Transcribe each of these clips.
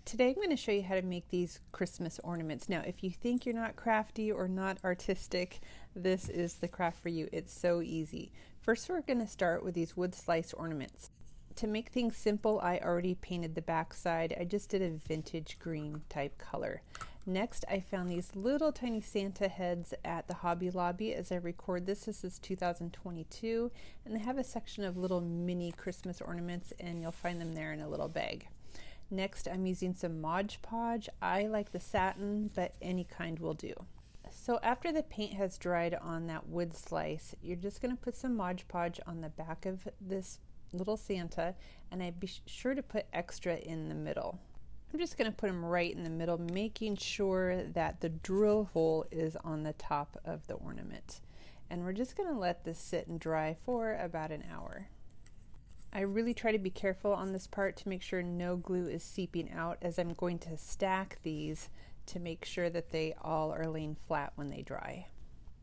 Today I'm going to show you how to make these Christmas ornaments. Now, if you think you're not crafty or not artistic, this is the craft for you. It's so easy. First, we're going to start with these wood slice ornaments. To make things simple, I already painted the back side. I just did a vintage green type color. Next, I found these little tiny Santa heads at the Hobby Lobby. As I record this, this is 2022, and they have a section of little mini Christmas ornaments, and you'll find them there in a little bag. Next, I'm using some Mod Podge. I like the satin, but any kind will do. So after the paint has dried on that wood slice, you're just going to put some Mod Podge on the back of this little Santa, and I'd be sure to put extra in the middle. I'm just going to put them right in the middle, making sure that the drill hole is on the top of the ornament. And we're just going to let this sit and dry for about an hour. I really try to be careful on this part to make sure no glue is seeping out, as I'm going to stack these to make sure that they all are laying flat when they dry.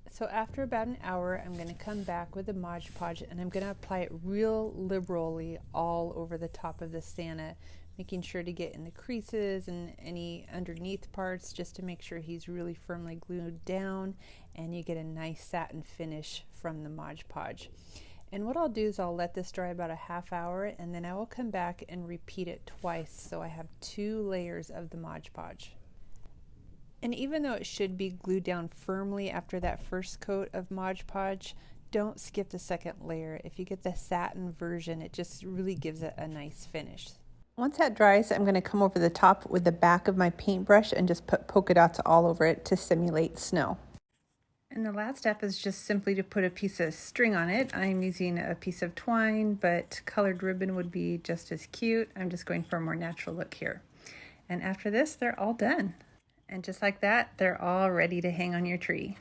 So after about an hour, I'm going to come back with the Mod Podge, and I'm going to apply it real liberally all over the top of the Santa, making sure to get in the creases and any underneath parts, just to make sure he's really firmly glued down and you get a nice satin finish from the Mod Podge. And what I'll do is I'll let this dry about a half hour, and then I will come back and repeat it twice, so I have 2 layers of the Mod Podge. And even though it should be glued down firmly after that first coat of Mod Podge, don't skip the second layer. If you get the satin version, it just really gives it a nice finish. Once that dries, I'm going to come over the top with the back of my paintbrush and just put polka dots all over it to simulate snow. And the last step is just simply to put a piece of string on it. I'm using a piece of twine, but colored ribbon would be just as cute. I'm just going for a more natural look here. And after this, they're all done. And just like that, they're all ready to hang on your tree.